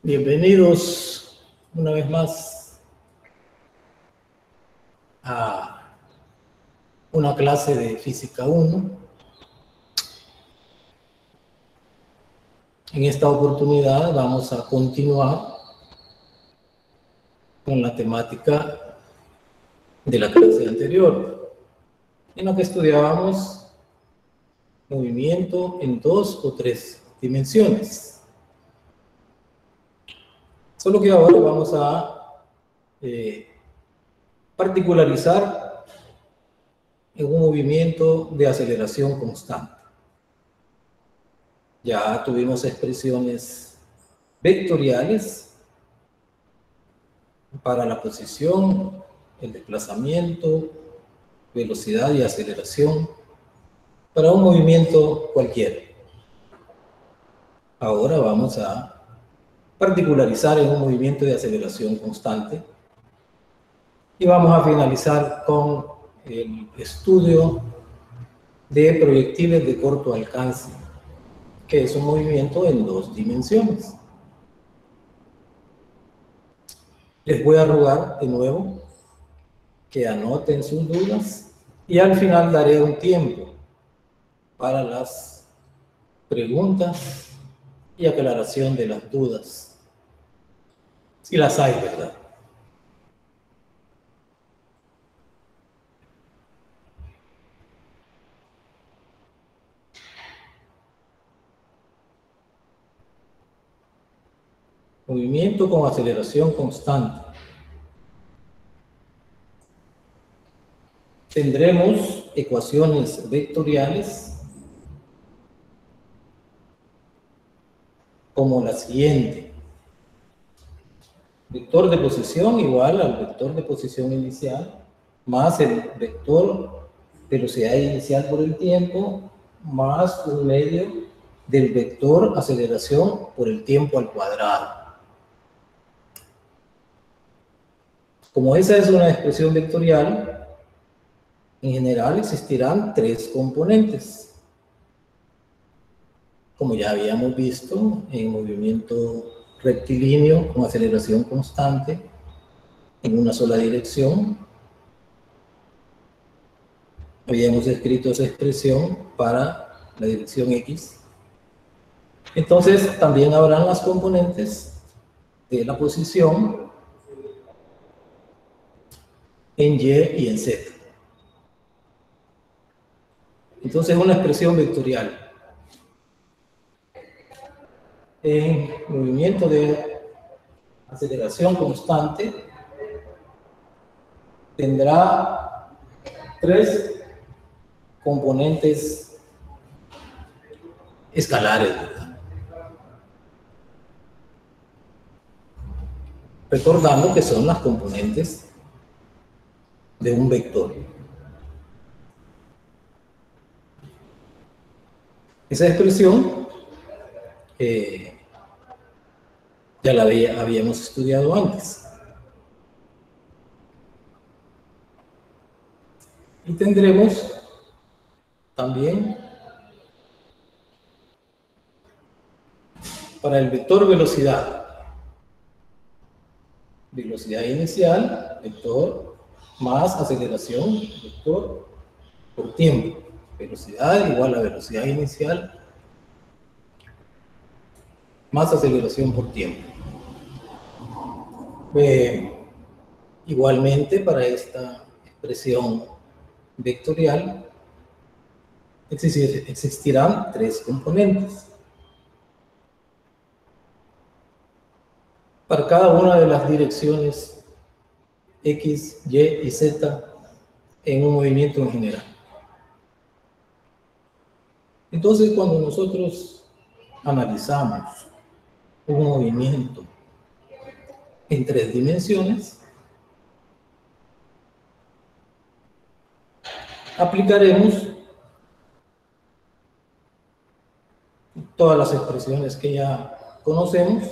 Bienvenidos una vez más a una clase de Física 1. En esta oportunidad vamos a continuar con la temática de la clase anterior, en la que estudiábamos movimiento en 2 o 3 dimensiones. Solo que ahora vamos a particularizar en un movimiento de aceleración constante. Ya tuvimos expresiones vectoriales para la posición, el desplazamiento, velocidad y aceleración para un movimiento cualquiera. Ahora vamos a particularizar en un movimiento de aceleración constante y vamos a finalizar con el estudio de proyectiles de corto alcance, que es un movimiento en 2 dimensiones. Les voy a rogar de nuevo que anoten sus dudas y al final daré un tiempo para las preguntas y aclaración de las dudas, si las hay, ¿verdad? Movimiento con aceleración constante. Tendremos ecuaciones vectoriales como la siguiente. Vector de posición igual al vector de posición inicial más el vector velocidad inicial por el tiempo más un medio del vector aceleración por el tiempo al cuadrado. Como esa es una expresión vectorial, en general existirán 3 componentes. Como ya habíamos visto en movimiento rectilíneo con aceleración constante en una sola dirección, habíamos escrito esa expresión para la dirección X. Entonces también habrán las componentes de la posición en Y y en Z. Entonces una expresión vectorial en movimiento de aceleración constante tendrá 3 componentes escalares, ¿verdad? Recordando que son las componentes de un vector. Esa expresión ya la habíamos estudiado antes. Y tendremos también para el vector velocidad, velocidad inicial, vector más aceleración, vector por tiempo. Velocidad igual a velocidad inicial más aceleración por tiempo. Igualmente para esta expresión vectorial existirán 3 componentes. Para cada una de las direcciones X, Y y Z en un movimiento en general. Entonces, cuando nosotros analizamos un movimiento en 3 dimensiones, aplicaremos todas las expresiones que ya conocemos.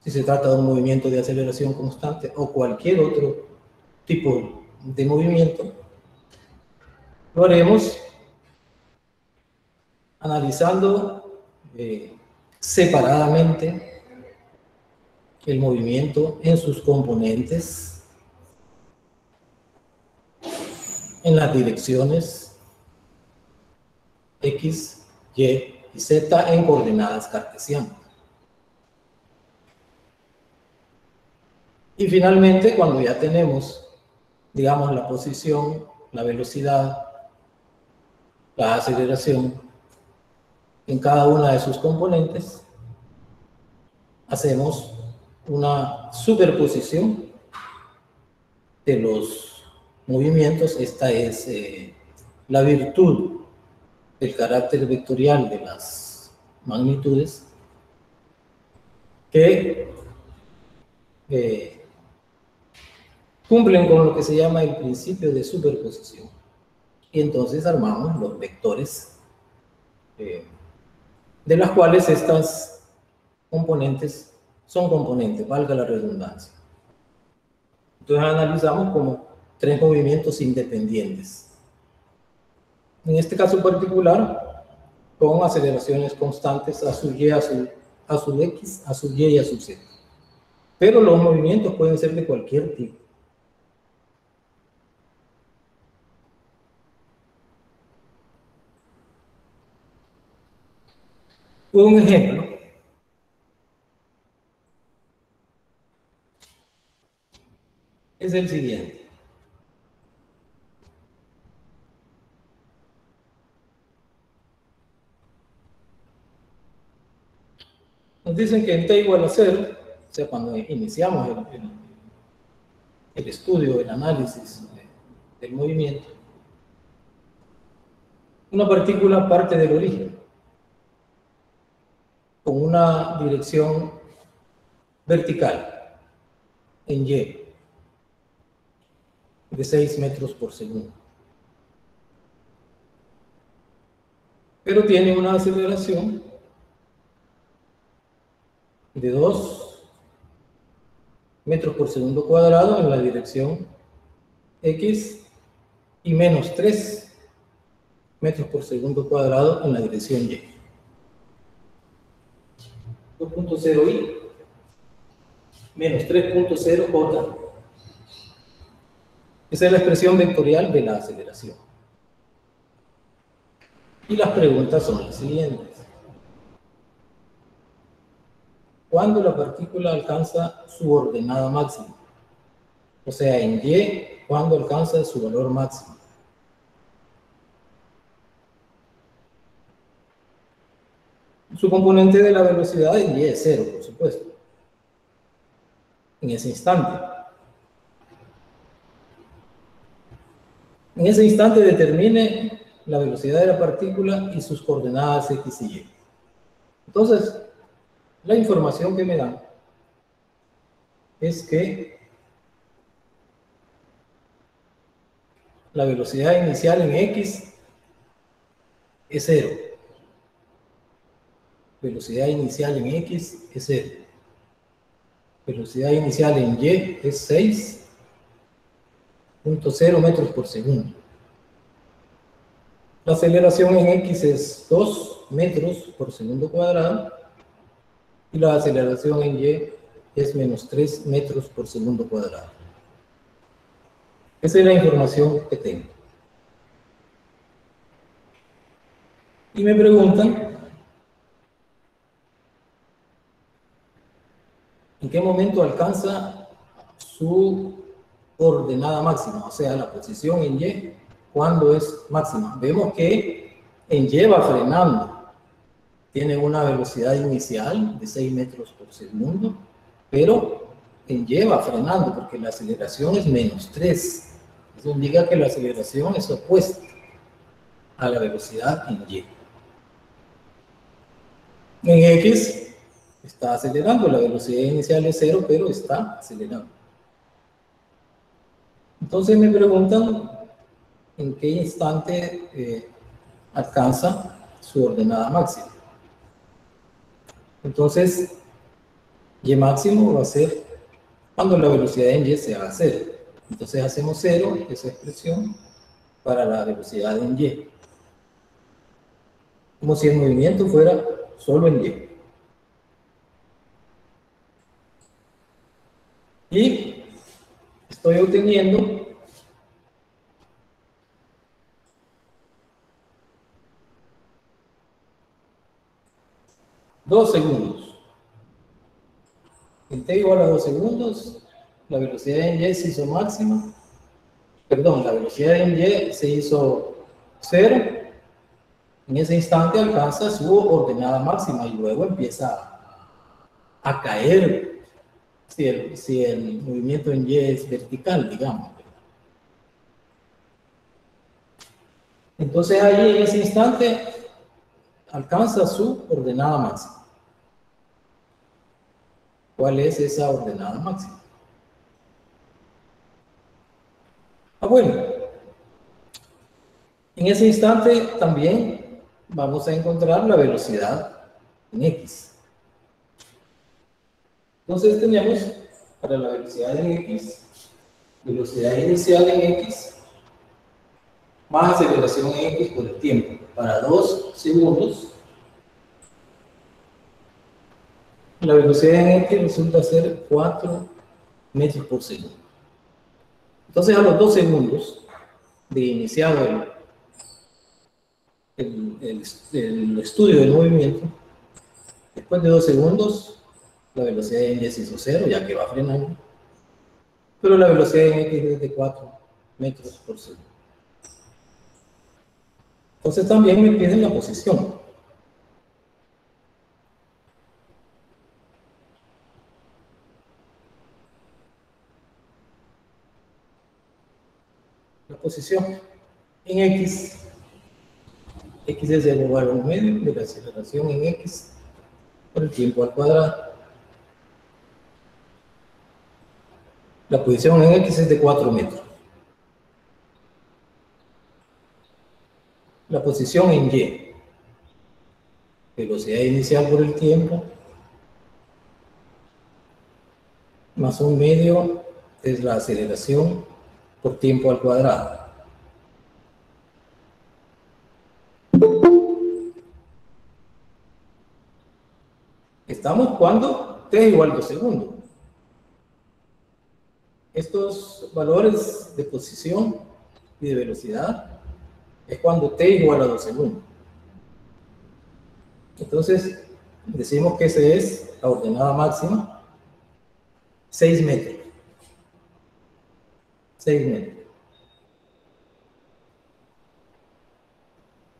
Si se trata de un movimiento de aceleración constante o cualquier otro tipo de movimiento, Lo haremos analizando separadamente el movimiento en sus componentes, en las direcciones X, Y y Z en coordenadas cartesianas. Y finalmente, cuando ya tenemos, digamos, la posición, la velocidad, la aceleración en cada una de sus componentes, hacemos una superposición de los movimientos. Esta es la virtud del carácter vectorial de las magnitudes, que cumplen con lo que se llama el principio de superposición. Y entonces armamos los vectores de las cuales estas componentes son componentes, valga la redundancia. Entonces analizamos como tres movimientos independientes. En este caso particular, con aceleraciones constantes a su y, a su x, a su y y a su z. Pero los movimientos pueden ser de cualquier tipo. Un ejemplo es el siguiente. Nos dicen que en t igual a 0, o sea, cuando iniciamos el estudio, el análisis del movimiento, una partícula parte del origen con una dirección vertical en y de 6 metros por segundo. Pero tiene una aceleración de 2 metros por segundo cuadrado en la dirección X y menos 3 metros por segundo cuadrado en la dirección Y. 2.0 I menos 3.0 J. Esa es la expresión vectorial de la aceleración. Y las preguntas son las siguientes. ¿Cuándo la partícula alcanza su ordenada máxima? O sea, en Y, ¿cuándo alcanza su valor máximo? Su componente de la velocidad en Y es 0, por supuesto. En ese instante. En ese instante determine la velocidad de la partícula y sus coordenadas X y Y. Entonces, la información que me dan es que la velocidad inicial en X es 0. Velocidad inicial en X es 0. Velocidad inicial en Y es 6.0 metros por segundo. La aceleración en X es 2 metros por segundo cuadrado y la aceleración en Y es menos 3 metros por segundo cuadrado. Esa es la información que tengo. Y me preguntan ¿en qué momento alcanza su ordenada máxima? O sea, la posición en Y, ¿cuándo es máxima? Vemos que en Y va frenando. Tiene una velocidad inicial de 6 metros por segundo, pero en Y va frenando porque la aceleración es menos 3. Eso indica que la aceleración es opuesta a la velocidad en Y. En X está acelerando, la velocidad inicial es 0, pero está acelerando. Entonces me preguntan en qué instante alcanza su ordenada máxima. Entonces, Y máximo va a ser cuando la velocidad en Y sea 0. Entonces hacemos 0, esa expresión, para la velocidad en Y. Como si el movimiento fuera solo en Y. Y estoy obteniendo dos segundos. En t igual a 2 segundos, la velocidad en Y se hizo máxima. Perdón, la velocidad en Y se hizo 0. En ese instante alcanza su ordenada máxima y luego empieza a caer si el movimiento en Y es vertical, digamos. Entonces ahí en ese instante alcanza su ordenada máxima. ¿Cuál es esa ordenada máxima? Bueno, en ese instante también vamos a encontrar la velocidad en X. Entonces tenemos para la velocidad en X, velocidad inicial en X, más aceleración en X por el tiempo. Para 2 segundos, la velocidad en X resulta ser 4 metros por segundo. Entonces a los 2 segundos de iniciado el estudio del movimiento, después de 2 segundos, la velocidad en Y se hizo 0, ya que va frenando, pero la velocidad en X es de 4 metros por segundo. Entonces también me piden la posición. La posición en X es igual a 1/2 de la aceleración en X por el tiempo al cuadrado. La posición en X es de 4 metros. La posición en Y, velocidad inicial por el tiempo, más 1/2 es la aceleración por tiempo al cuadrado. Estamos cuando t igual a 2 segundos. Estos valores de posición y de velocidad es cuando t igual a 2 segundos. Entonces, decimos que esa es la ordenada máxima, 6 metros. 6 metros.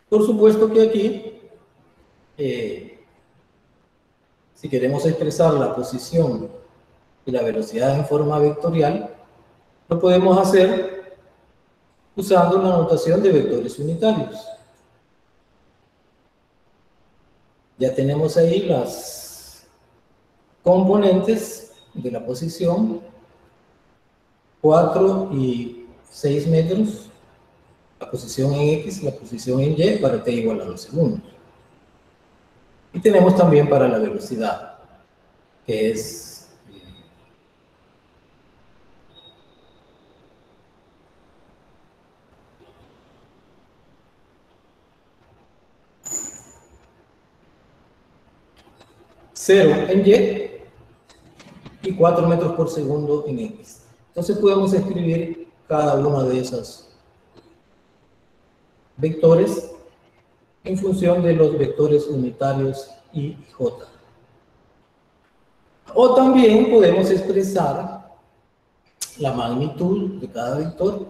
Por supuesto que aquí, si queremos expresar la posición y la velocidad en forma vectorial, lo podemos hacer usando la notación de vectores unitarios. Ya tenemos ahí las componentes de la posición, 4 y 6 metros, la posición en X, la posición en Y, para t igual a 2 segundos. Y tenemos también para la velocidad, que es cero en y 4 metros por segundo en X. Entonces podemos escribir cada uno de esos vectores en función de los vectores unitarios I y J. O también podemos expresar la magnitud de cada vector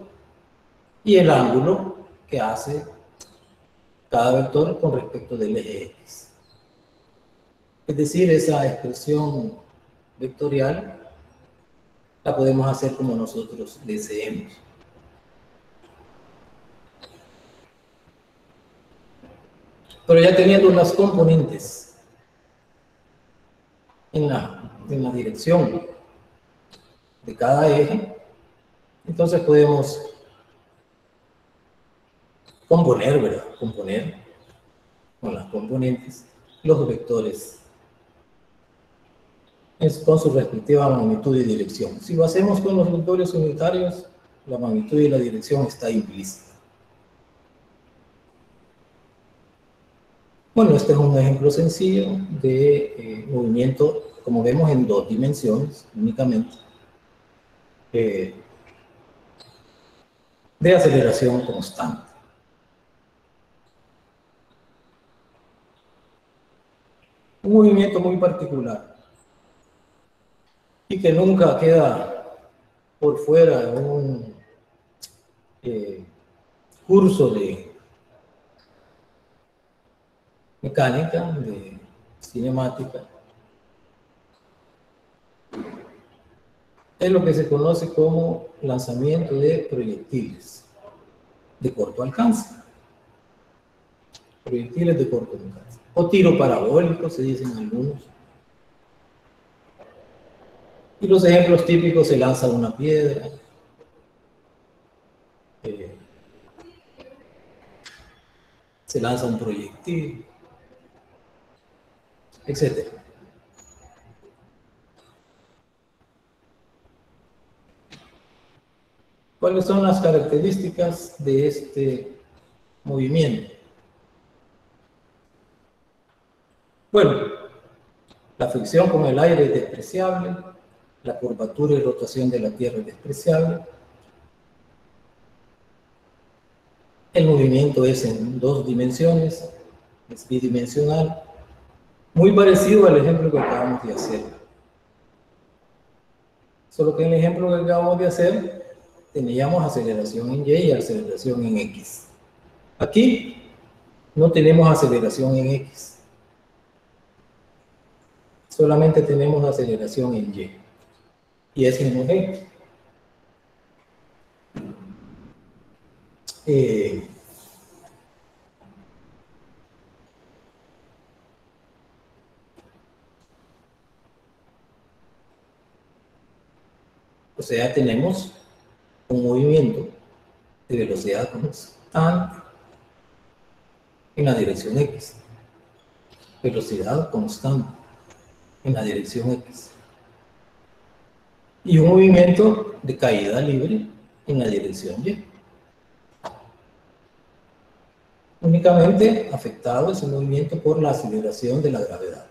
y el ángulo que hace cada vector con respecto del eje X. Es decir, esa expresión vectorial la podemos hacer como nosotros deseemos. Pero ya teniendo las componentes en la dirección de cada eje, entonces podemos componer, ¿verdad? Componer con las componentes los vectores con su respectiva magnitud y dirección. Si lo hacemos con los vectores unitarios, la magnitud y la dirección está implícita. Bueno, este es un ejemplo sencillo de movimiento, como vemos, en 2 dimensiones únicamente, de aceleración constante. Un movimiento muy particular y que nunca queda por fuera de un curso de mecánica, de cinemática, es lo que se conoce como lanzamiento de proyectiles de corto alcance. Proyectiles de corto alcance. O tiro parabólico, se dicen algunos. Y los ejemplos típicos: se lanza una piedra, se lanza un proyectil, etc. ¿Cuáles son las características de este movimiento? Bueno, la fricción con el aire es despreciable, la curvatura y rotación de la Tierra es despreciable, el movimiento es en 2 dimensiones, es bidimensional, muy parecido al ejemplo que acabamos de hacer. Solo que en el ejemplo que acabamos de hacer teníamos aceleración en Y y aceleración en X. Aquí no tenemos aceleración en X, solamente tenemos aceleración en Y, y es en G. O sea, tenemos un movimiento de velocidad constante en la dirección X, velocidad constante en la dirección X, y un movimiento de caída libre en la dirección Y. Únicamente afectado ese movimiento por la aceleración de la gravedad.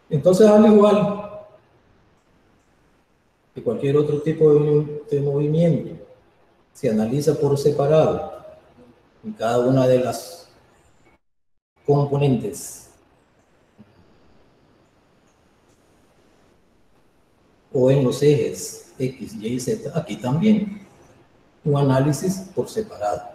Entonces, al igual que cualquier otro tipo de movimiento, se analiza por separado en cada una de las componentes o en los ejes X, Y y Z. Aquí también un análisis por separado.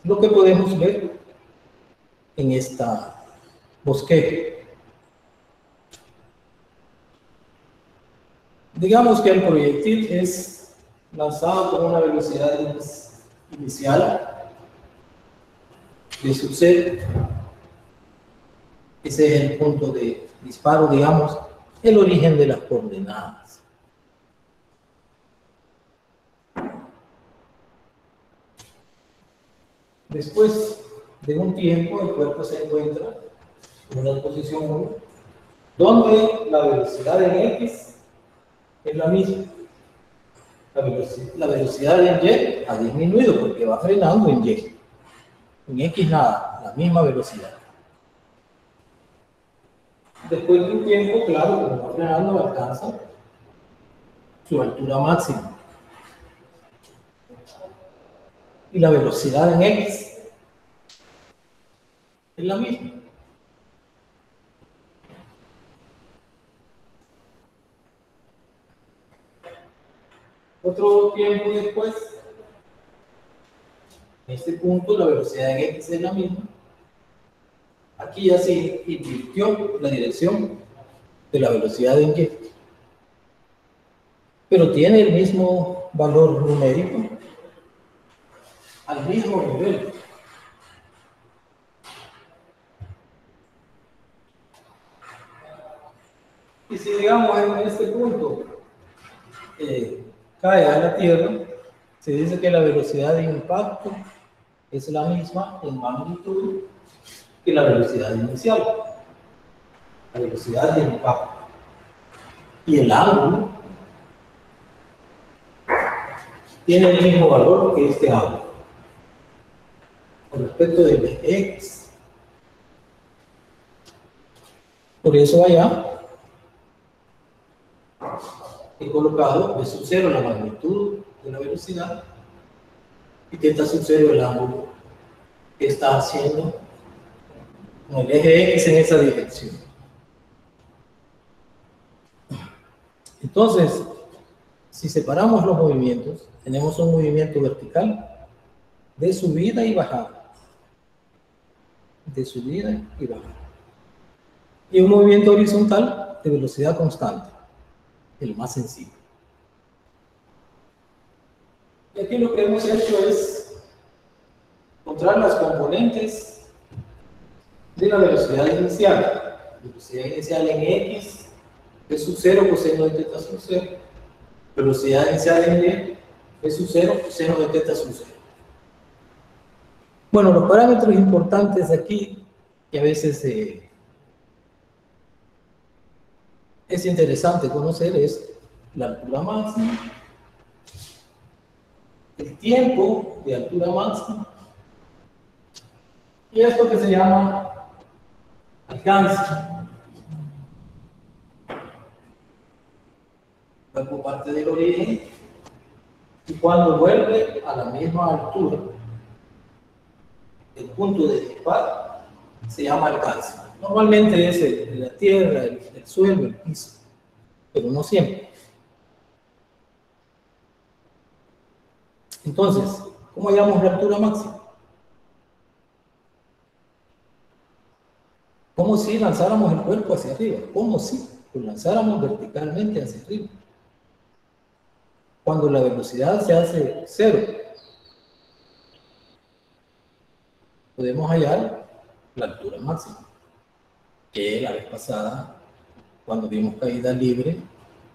Lo que podemos ver en esta bosquejo. Digamos que el proyectil es lanzado con una velocidad inicial de su C. Ese es el punto de disparo, digamos, el origen de las coordenadas. Después de un tiempo, el cuerpo se encuentra en una posición 1, donde la velocidad en X es la misma. La velocidad en Y ha disminuido porque va frenando en Y. En X nada, la misma velocidad. Después de un tiempo, claro, como va frenando, alcanza su altura máxima. Y la velocidad en X es la misma. Otro tiempo después, en este punto, la velocidad en X es la misma. Aquí ya se invirtió la dirección de la velocidad en Y, pero tiene el mismo valor numérico al mismo nivel. Y si, digamos, en este punto cae a la Tierra, se dice que la velocidad de impacto es la misma en magnitud que la velocidad inicial, la velocidad de impacto. y el ángulo tiene el mismo valor que este ángulo. Con respecto del eje X. Por eso allá he colocado B sub 0 la magnitud de la velocidad y θ sub 0 el ángulo que está haciendo con el eje X en esa dirección. Entonces, si separamos los movimientos, tenemos un movimiento vertical de subida y bajada. De subida y bajada. Y un movimiento horizontal de velocidad constante, el más sencillo. Y aquí lo que hemos hecho es encontrar las componentes de la velocidad inicial. Velocidad inicial en X, B sub 0 coseno de θ sub 0. Velocidad inicial en Y, B sub 0 coseno de θ sub 0. Bueno, los parámetros importantes aquí, que a veces es interesante conocer, es la altura máxima, el tiempo de altura máxima, y esto que se llama alcance. Luego parte del origen, y cuando vuelve a la misma altura, el punto de disparo se llama alcance. Normalmente es la tierra, el suelo, el piso, pero no siempre. Entonces, ¿cómo hallamos la altura máxima? Como si lanzáramos el cuerpo hacia arriba, como si lo lanzáramos verticalmente hacia arriba. Cuando la velocidad se hace 0, podemos hallar la altura máxima, que la vez pasada, cuando vimos caída libre,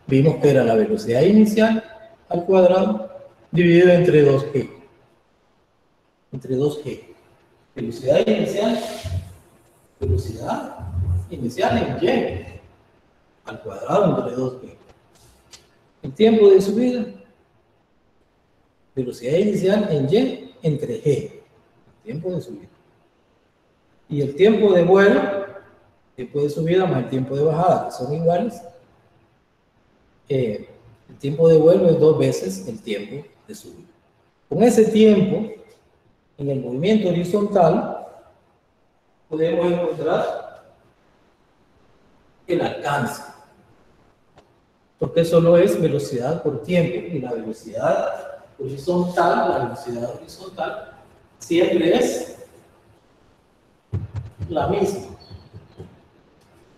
vimos que era la velocidad inicial al cuadrado dividido entre 2g. Entre 2g. Velocidad inicial en y al cuadrado entre 2g. El tiempo de subida, velocidad inicial en y entre g. El tiempo de subida. Y el tiempo de vuelo, tiempo de subida más el tiempo de bajada, que son iguales. El tiempo de vuelo es 2 veces el tiempo de subida. Con ese tiempo, en el movimiento horizontal, podemos encontrar el alcance. Porque solo es velocidad por tiempo. Y la velocidad horizontal, siempre es la misma.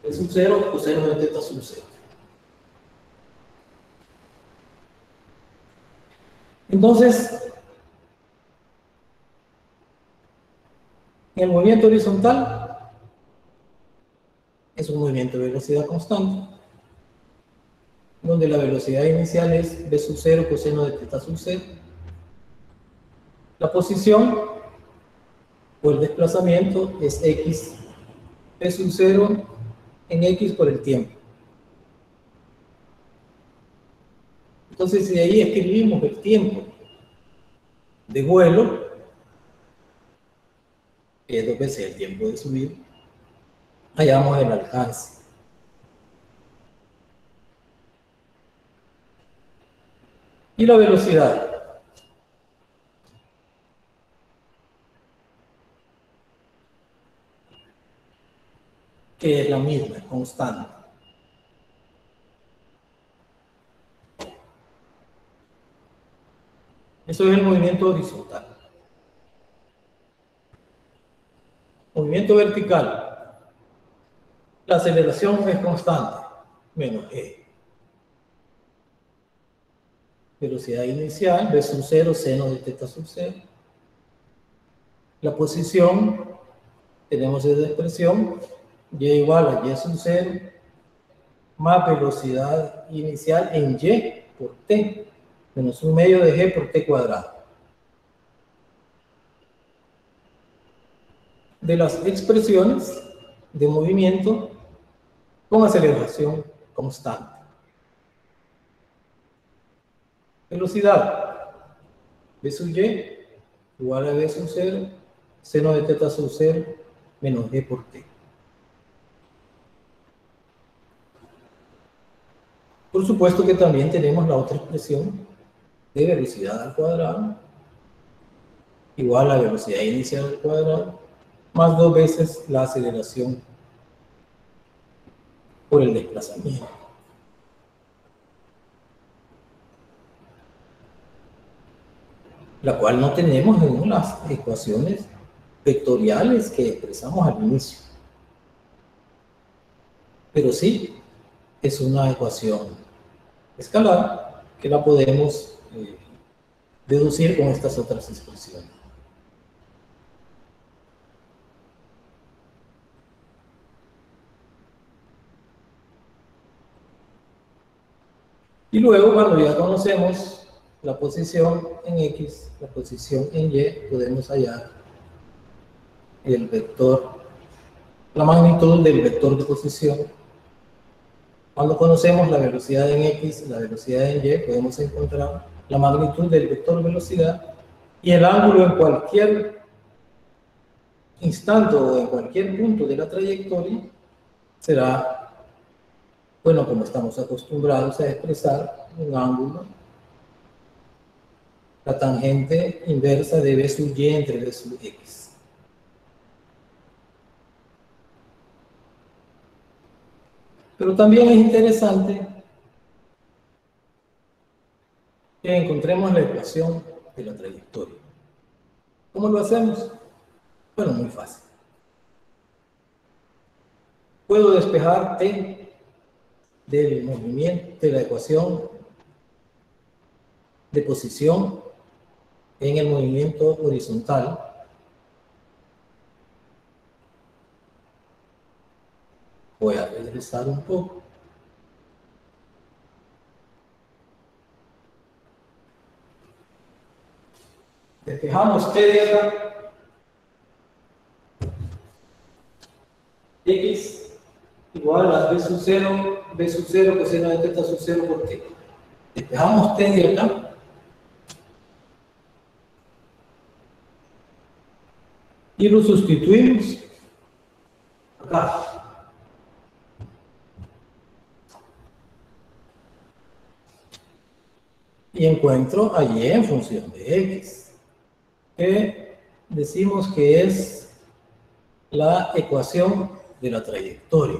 Es un 0 coseno de θ sub 0. Entonces, en el movimiento horizontal es un movimiento de velocidad constante, donde la velocidad inicial es b sub 0 coseno de θ sub 0. La posición o el desplazamiento es x b sub 0 en x por el tiempo. Entonces, si de ahí escribimos el tiempo de vuelo, que es 2 veces el tiempo de subida, hallamos el alcance. Y la velocidad. Que es la misma, es constante. Eso es el movimiento horizontal. Movimiento vertical. La aceleración es constante, menos g. Velocidad inicial, b sub 0, seno de θ sub 0. La posición, tenemos esa expresión, y igual a y sub 0, más velocidad inicial en y por t, menos un medio de g por t cuadrado. De las expresiones de movimiento con aceleración constante. Velocidad. B sub y igual a B sub 0, seno de teta sub 0 menos G por T. Por supuesto que también tenemos la otra expresión de velocidad al cuadrado igual a velocidad inicial al cuadrado más 2 veces la aceleración por el desplazamiento. La cual no tenemos en las ecuaciones vectoriales que expresamos al inicio. Pero sí, es una ecuación escalar que la podemos deducir con estas otras expresiones. Y luego, cuando ya conocemos la posición en X, la posición en Y, podemos hallar el vector, la magnitud del vector de posición. Cuando conocemos la velocidad en X y la velocidad en Y, podemos encontrar la magnitud del vector velocidad y el ángulo en cualquier instante o en cualquier punto de la trayectoria será, bueno, como estamos acostumbrados a expresar, un ángulo, la tangente inversa de B sub Y entre B sub X. Pero también es interesante que encontremos la ecuación de la trayectoria. ¿Cómo lo hacemos? Bueno, muy fácil. Puedo despejar T del movimiento de la ecuación de posición en el movimiento horizontal. Voy a regresar un poco. Despejamos T de acá. X igual a B sub 0 coseno de teta sub 0 por T. Despejamos T de acá. Y lo sustituimos acá. Y encuentro a Y en función de X, que decimos que es la ecuación de la trayectoria.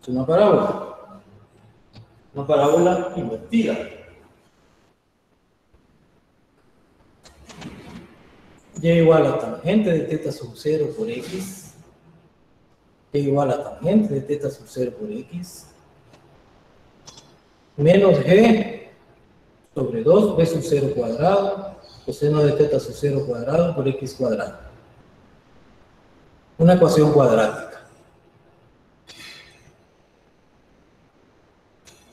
Es una parábola invertida. Y igual a tangente de teta sub 0 por X, y igual a tangente de teta sub 0 por X, menos G sobre 2 B sub 0 cuadrado, coseno de teta sub 0 cuadrado por X cuadrado. Una ecuación cuadrática.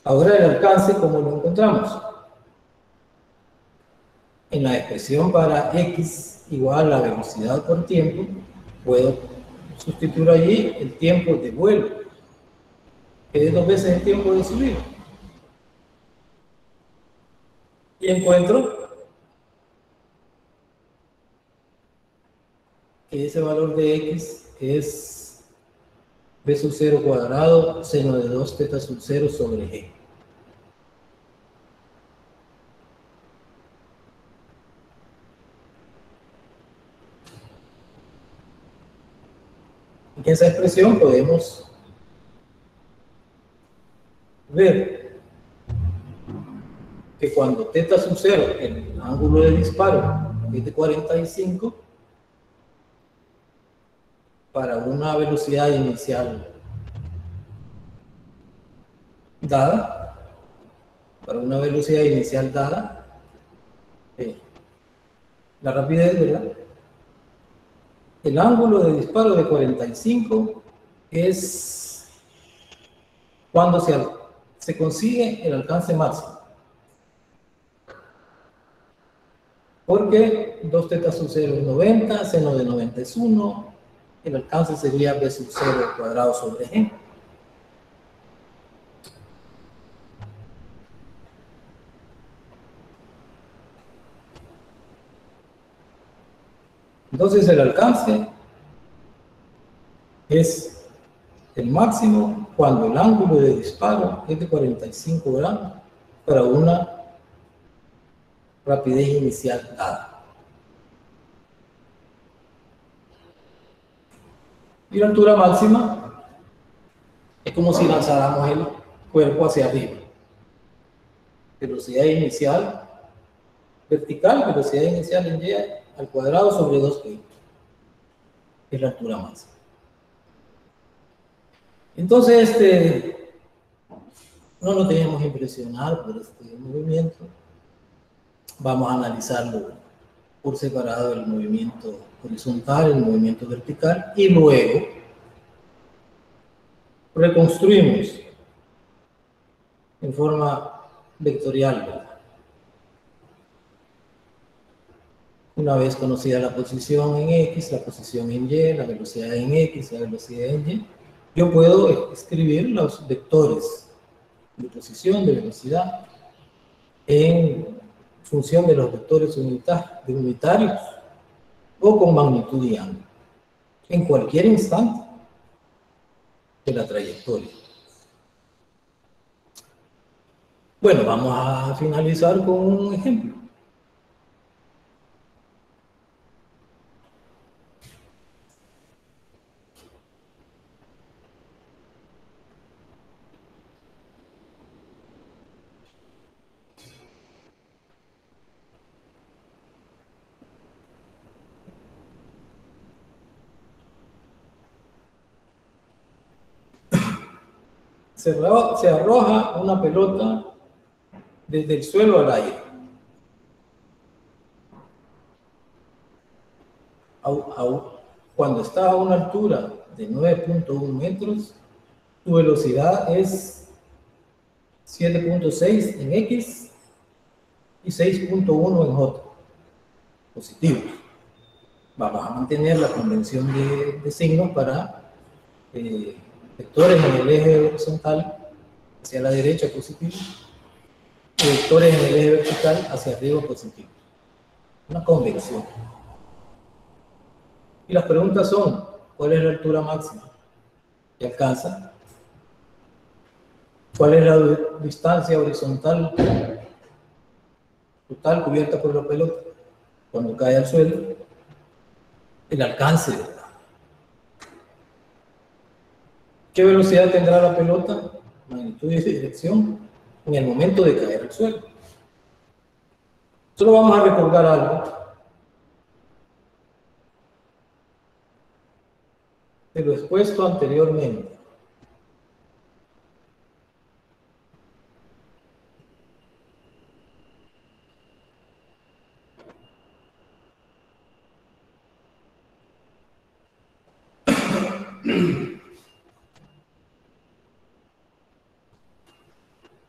Ahora el alcance, ¿cómo lo encontramos? En la expresión para X igual a velocidad por tiempo, puedo sustituir allí el tiempo de vuelo, que es 2 veces el tiempo de subida. Y encuentro que ese valor de X es B sub 0 cuadrado seno de 2 teta sub 0 sobre G. En esa expresión podemos ver que cuando teta sub 0, el ángulo de disparo es de 45, para una velocidad inicial dada, la rapidez, ¿verdad? El ángulo de disparo de 45 es cuando se consigue el alcance máximo. Porque 2 teta sub 0 es 90, seno de 90 es 1, el alcance sería B sub 0 cuadrado sobre G. Entonces el alcance es el máximo cuando el ángulo de disparo es de 45 grados para una rapidez inicial dada. Y la altura máxima es como si lanzáramos el cuerpo hacia arriba. Velocidad inicial vertical, velocidad inicial en y al cuadrado sobre 2pi. Es la altura máxima. Entonces, no nos debemos impresionar por este movimiento. Vamos a analizarlo por separado, el movimiento horizontal, el movimiento vertical, y luego reconstruimos en forma vectorial, ¿verdad? Una vez conocida la posición en X, la posición en Y, la velocidad en X, la velocidad en Y, yo puedo escribir los vectores de posición, de velocidad, en función de los vectores unitarios o con magnitud y ángulo, en cualquier instante de la trayectoria. Bueno, vamos a finalizar con un ejemplo. Se arroja una pelota desde el suelo al aire. Cuando está a una altura de 9.1 metros, su velocidad es 7.6 en X y 6.1 en J, positivos. Vamos a mantener la convención de signos para vectores en el eje horizontal hacia la derecha positivo y vectores en el eje vertical hacia arriba positivo. Una convención. Y las preguntas son, ¿cuál es la altura máxima que alcanza? ¿Cuál es la distancia horizontal total cubierta por la pelota cuando cae al suelo? El alcance, ¿verdad? ¿Qué velocidad tendrá la pelota? Magnitud y dirección en el momento de caer al suelo. Solo vamos a recordar algo de lo expuesto anteriormente.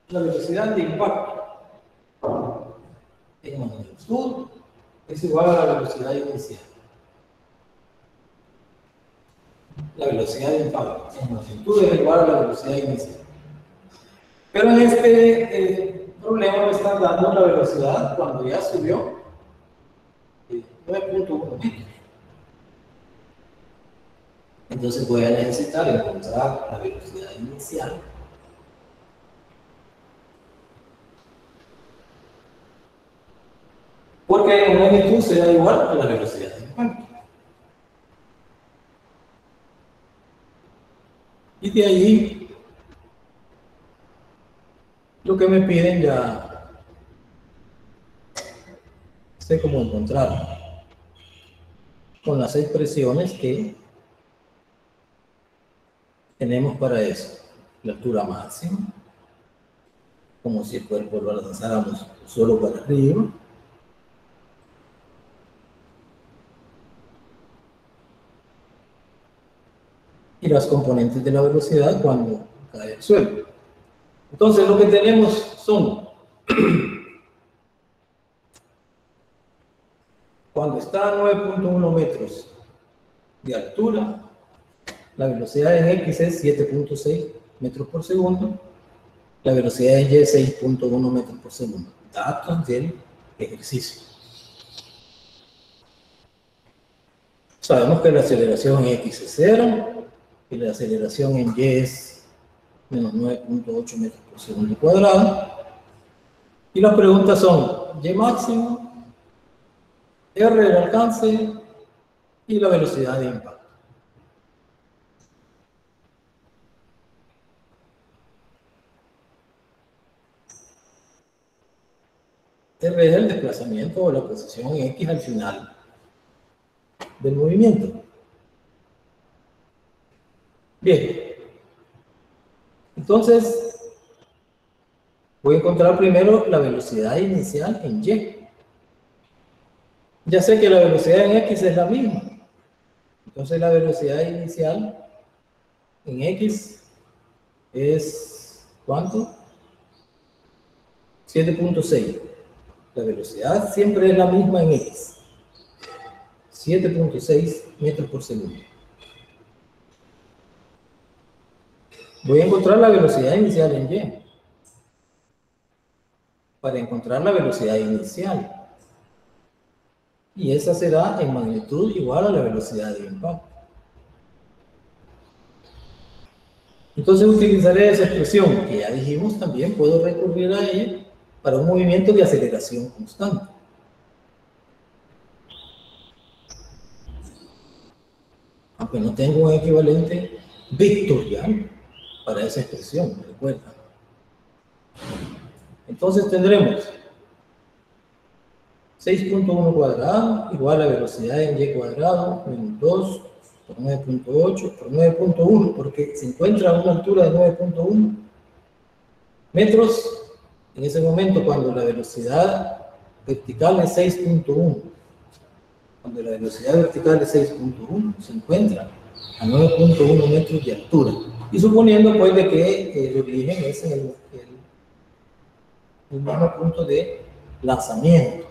La velocidad de impacto en magnitud es igual a la velocidad inicial. La velocidad de impacto en magnitud es igual a la velocidad inicial. Pero en este problema me están dando la velocidad cuando ya subió 9.1 metros. Entonces voy a necesitar encontrar la velocidad inicial. Porque en magnitud será igual a la velocidad de impacto. Y de ahí, lo que me piden ya sé cómo encontrarlo. Con las expresiones que tenemos para eso. La altura máxima, como si el cuerpo lo lanzáramos solo para arriba. Y las componentes de la velocidad cuando cae al suelo. Entonces lo que tenemos son, cuando está a 9.1 metros de altura, la velocidad en X es 7.6 metros por segundo, la velocidad en Y es 6.1 metros por segundo. Datos del ejercicio. Sabemos que la aceleración en X es 0 y la aceleración en Y es menos 9.8 metros por segundo cuadrado. Y las preguntas son Y máximo, R el alcance y la velocidad de impacto. R es el desplazamiento o la posición en X al final del movimiento. Bien, entonces voy a encontrar primero la velocidad inicial en Y. Ya sé que la velocidad en X es la misma. Entonces la velocidad inicial en X es, ¿cuánto? 7.6. La velocidad siempre es la misma en X. 7.6 metros por segundo. Voy a encontrar la velocidad inicial en Y. Para encontrar la velocidad inicial. Y esa será en magnitud igual a la velocidad de impacto. Entonces utilizaré esa expresión que ya dijimos, también puedo recurrir a ella para un movimiento de aceleración constante. Aunque no tengo un equivalente vectorial para esa expresión, recuerda. Entonces tendremos 6.1 cuadrado igual a velocidad en Y cuadrado menos 2 por 9.8 por 9.1, porque se encuentra a una altura de 9.1 metros en ese momento cuando la velocidad vertical es 6.1. Cuando la velocidad vertical es 6.1, se encuentra a 9.1 metros de altura. Y suponiendo pues de que el origen es el mismo punto de lanzamiento.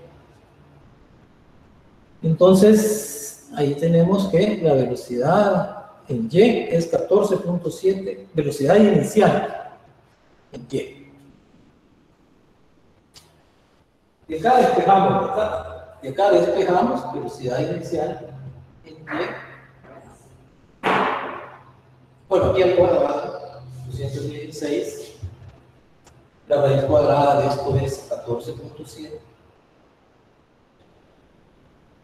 Entonces, ahí tenemos que la velocidad en Y es 14.7, velocidad inicial en Y. De acá despejamos, ¿verdad? De acá despejamos velocidad inicial en Y. Bueno, aquí al cuadrado, 216. La raíz cuadrada de esto es 14.7.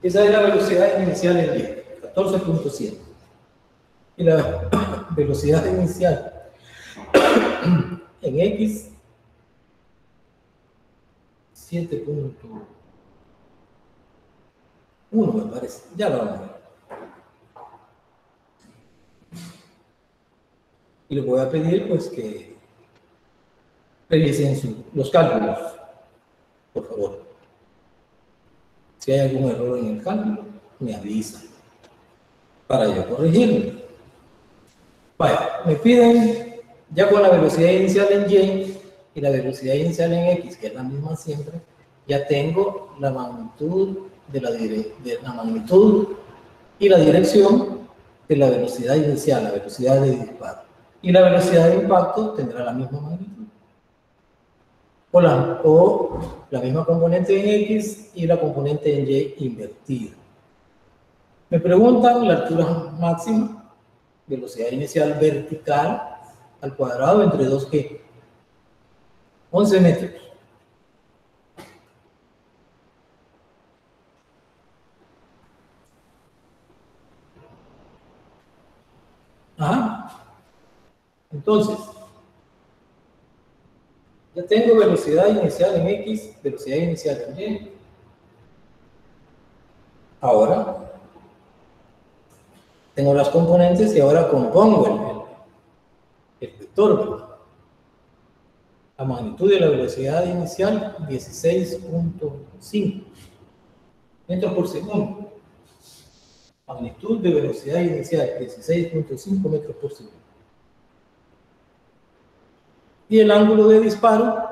Esa es la velocidad inicial en Y, 14.7. Y la velocidad inicial en X, 7.1 me parece. Ya lo vamos a ver. Y les voy a pedir pues que revisen los cálculos, por favor. Si hay algún error en el cálculo, me avisan para yo corregirlo. Vaya, me piden ya con la velocidad inicial en Y y la velocidad inicial en X, que es la misma siempre, ya tengo la magnitud de la magnitud y la dirección de la velocidad inicial, la velocidad de disparo. Y la velocidad de impacto tendrá la misma magnitud. O la misma componente en X y la componente en Y invertida. Me preguntan la altura máxima, velocidad inicial vertical al cuadrado entre 2 ¿qué? 11 metros. Ajá. Entonces, ya tengo velocidad inicial en X, velocidad inicial en Y. Ahora, tengo las componentes y ahora compongo el vector, ¿verdad? La magnitud de la velocidad inicial, 16.5 metros por segundo. Magnitud de velocidad inicial, 16.5 metros por segundo. Y el ángulo de disparo,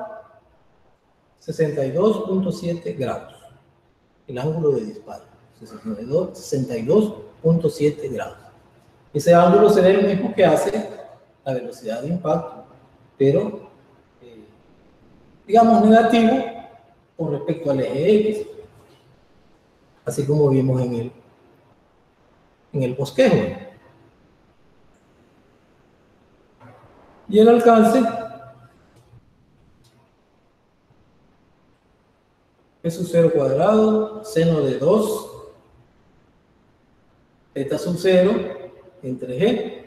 62.7 grados. El ángulo de disparo, 62.7 grados. Ese ángulo será el mismo que hace la velocidad de impacto, pero, digamos, negativo con respecto al eje X, así como vimos en en el bosquejo. Y el alcance es su 0 cuadrado, seno de 2, θ sub 0, entre G,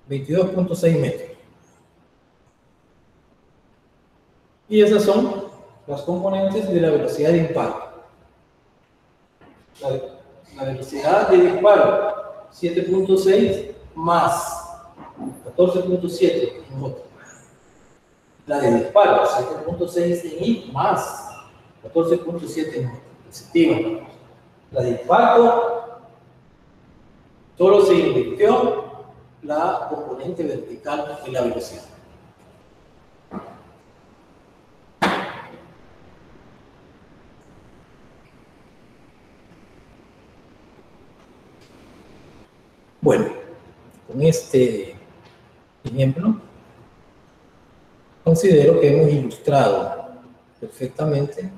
22.6 metros. Y esas son las componentes de la velocidad de impacto. La velocidad de disparo, 7.6 más 14.7 en otro. La de disparo, 7.6 en I más 14.7 en otro. Positiva. La de impacto, solo se invirtió la componente vertical de la velocidad. Bueno, con este ejemplo, considero que hemos ilustrado perfectamente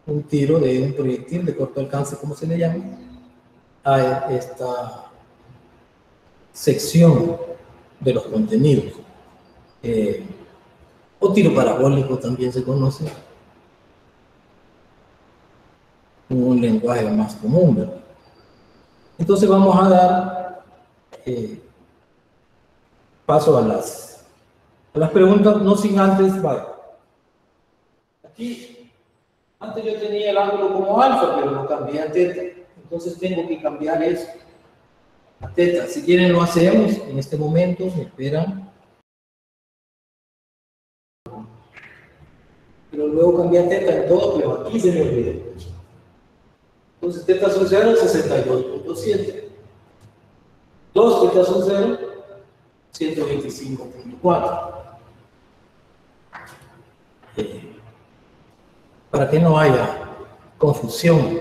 un tiro de un proyectil de corto alcance, como se le llama, a esta sección de los contenidos. O tiro parabólico también se conoce, un lenguaje más común, ¿verdad? Entonces vamos a dar paso a las preguntas, no sin antes, vale. Aquí, antes yo tenía el ángulo como alfa, pero lo cambié a teta. Entonces tengo que cambiar eso a teta. Si quieren lo hacemos en este momento, me esperan. Pero luego cambié a teta en todo, pero aquí se me olvidó. Entonces teta sub 0, 62.7. 2 teta sub 0, 125.4. Para que no haya confusión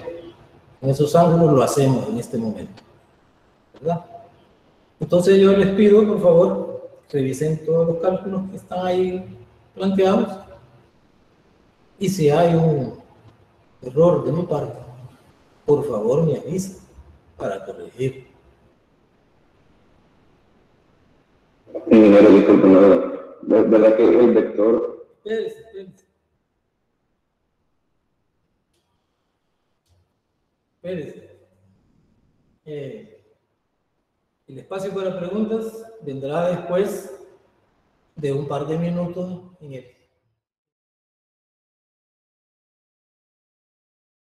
en esos ángulos, lo hacemos en este momento, ¿verdad? Entonces yo les pido, por favor, revisen todos los cálculos que están ahí planteados, y si hay un error de mi parte, por favor me avisen para corregir. Ingeniero, disculpe, ¿verdad que el vector? Espérese. El espacio para preguntas vendrá después de un par de minutos en el